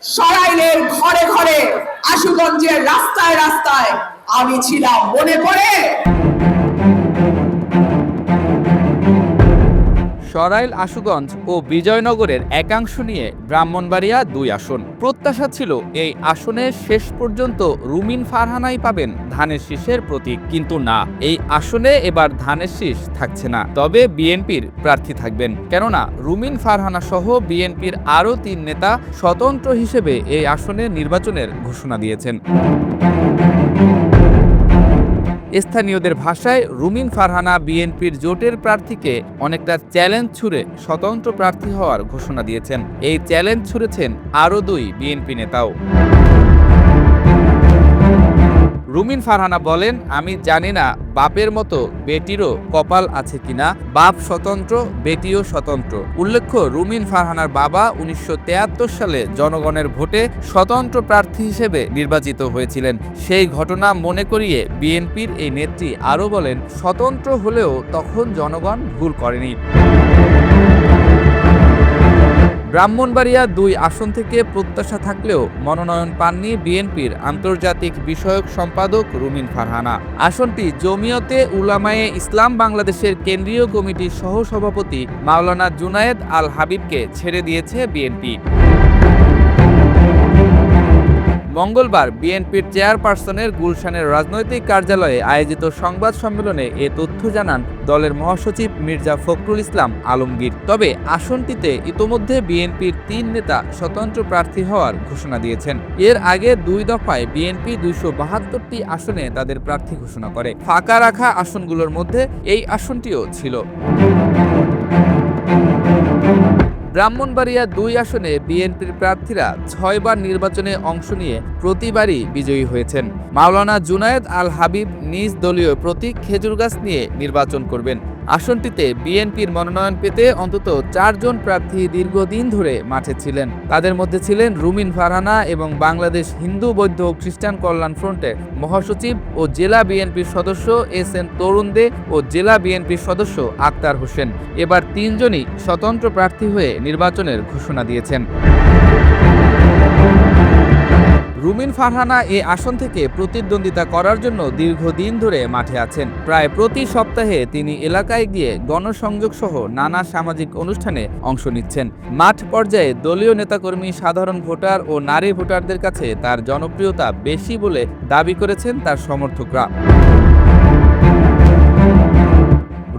সরাইলের ঘরে ঘরে, আশুগঞ্জের রাস্তায় রাস্তায় আমি ছিলাম, মনে পড়ে? সরাইল, আশুগঞ্জ ও বিজয়নগরের একাংশ নিয়ে ব্রাহ্মণবাড়িয়া ২ আসন। প্রত্যাশা ছিল এই আসনে শেষ পর্যন্ত রুমিন ফারহানাই পাবেন ধানের শীষের প্রতীক, কিন্তু না, এই আসনে এবার ধানের শীষ থাকছে না। তবে বিএনপির প্রার্থী থাকবেন, কেননা রুমিন ফারহানা সহ বিএনপির আরও ৩ নেতা স্বতন্ত্র হিসেবে এই আসনে নির্বাচনের ঘোষণা দিয়েছেন। স্থানীয়দের ভাষায় রুমিন ফারহানা বিএনপির জোটের প্রার্থীকে অনেকটা চ্যালেঞ্জ ছুড়ে স্বতন্ত্র প্রার্থী হওয়ার ঘোষণা দিয়েছেন। এই চ্যালেঞ্জ ছুড়েছেন আরও ২ বিএনপি নেতাও। রুমিন ফারহানা বলেন, আমি জানি না বাপের মতো বেটিরও কপাল আছে কিনা, বাপ স্বতন্ত্র, বেটিও স্বতন্ত্র। উল্লেখ্য, রুমিন ফারহানার বাবা ১৯৭৩ সালে জনগণের ভোটে স্বতন্ত্র প্রার্থী হিসেবে নির্বাচিত হয়েছিলেন। সেই ঘটনা মনে করিয়ে বিএনপির এই নেত্রী আরও বলেন, স্বতন্ত্র হলেও তখন জনগণ ভুল করেনি। ব্রাহ্মণবাড়িয়া ২ আসন থেকে প্রত্যাশা থাকলেও মনোনয়ন পাননি বিএনপির আন্তর্জাতিক বিষয়ক সম্পাদক রুমিন ফারহানা। আসনটি জমিয়তে উলামায়ে ইসলাম বাংলাদেশের কেন্দ্রীয় কমিটির সহসভাপতি মাওলানা জুনায়েদ আল হাবিবকে ছেড়ে দিয়েছে বিএনপি। মঙ্গলবার বিএনপির চেয়ারপারসনের গুলশানের রাজনৈতিক কার্যালয়ে আয়োজিত সংবাদ সম্মেলনে এ তথ্য জানান দলের মহাসচিব মির্জা ফখরুল ইসলাম আলমগীর। তবে আসনটিতে ইতোমধ্যে বিএনপির ৩ নেতা স্বতন্ত্র প্রার্থী হওয়ার ঘোষণা দিয়েছেন। এর আগে ২ দফায় বিএনপি ২৭২টি আসনে তাদের প্রার্থী ঘোষণা করে। ফাঁকা রাখা আসনগুলোর মধ্যে এই আসনটিও ছিল। ব্রাহ্মণবাড়িয়া ২ আসনে বিএনপির প্রার্থীরা ৬ বার নির্বাচনে অংশ নিয়ে প্রতিবারই বিজয়ী হয়েছেন। মাওলানা জুনায়েদ আল হাবিব নিজ দলীয় প্রতীক খেজুর গাছ নিয়ে নির্বাচন করবেন। আসনটিতে বিএনপির মনোনয়ন পেতে অন্তত ৪ জন প্রার্থী দীর্ঘদিন ধরে মাঠে ছিলেন। তাদের মধ্যে ছিলেন রুমিন ফারহানা এবং বাংলাদেশ হিন্দু বৌদ্ধ খ্রিস্টান কল্যাণ ফ্রন্টের মহাসচিব ও জেলা বিএনপির সদস্য এস.এন. তরুণ দে ও জেলা বিএনপির সদস্য আক্তার হোসেন। এবার ৩ জনই স্বতন্ত্র প্রার্থী হয়ে নির্বাচনের ঘোষণা দিয়েছেন। রুমিন ফারহানা এ আসন থেকে প্রতিদ্বন্দ্বিতা করার জন্য দীর্ঘদিন ধরে মাঠে আছেন। প্রায় প্রতি সপ্তাহে তিনি এলাকায় গিয়ে গণসংযোগ সহ নানা সামাজিক অনুষ্ঠানে অংশ নিচ্ছেন। মাঠ পর্যায়ে দলীয় নেতাকর্মী, সাধারণ ভোটার ও নারী ভোটারদের কাছে তার জনপ্রিয়তা বেশি বলে দাবি করেছেন তার সমর্থকরা।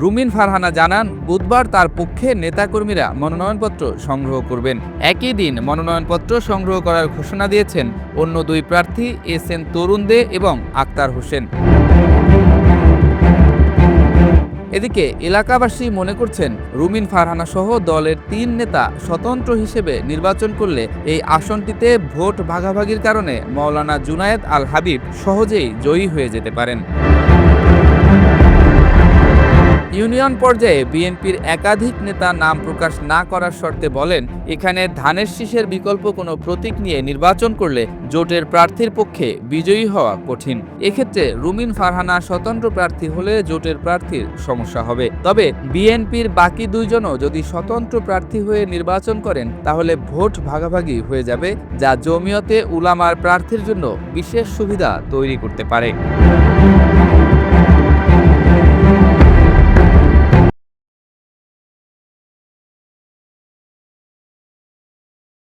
রুমিন ফারহানা জানান, বুধবার তার পক্ষে নেতাকর্মীরা মনোনয়নপত্র সংগ্রহ করবেন। একই দিন মনোনয়নপত্র সংগ্রহ করার ঘোষণা দিয়েছেন অন্য ২ প্রার্থী এস.এন. তরুণ দে এবং আক্তার হোসেন। এদিকে এলাকাবাসী মনে করছেন, রুমিন ফারহানা সহ দলের ৩ নেতা স্বতন্ত্র হিসেবে নির্বাচন করলে এই আসনটিতে ভোট ভাগাভাগির কারণে মাওলানা জুনায়েদ আল হাবিব সহজেই জয়ী হয়ে যেতে পারেন। ইউনিয়ন পর্যায়ে বিএনপির একাধিক নেতা নাম প্রকাশ না করার শর্তে বলেন, এখানে ধানের শীষের বিকল্প কোনো প্রতীক নিয়ে নির্বাচন করলে জোটের প্রার্থীর পক্ষে বিজয়ী হওয়া কঠিন। এক্ষেত্রে রুমিন ফারহানা স্বতন্ত্র প্রার্থী হলে জোটের প্রার্থীর সমস্যা হবে। তবে বিএনপির বাকি ২ জনও যদি স্বতন্ত্র প্রার্থী হয়ে নির্বাচন করেন তাহলে ভোট ভাগাভাগি হয়ে যাবে, যা জমিয়তে উলামার প্রার্থীর জন্য বিশেষ সুবিধা তৈরি করতে পারে।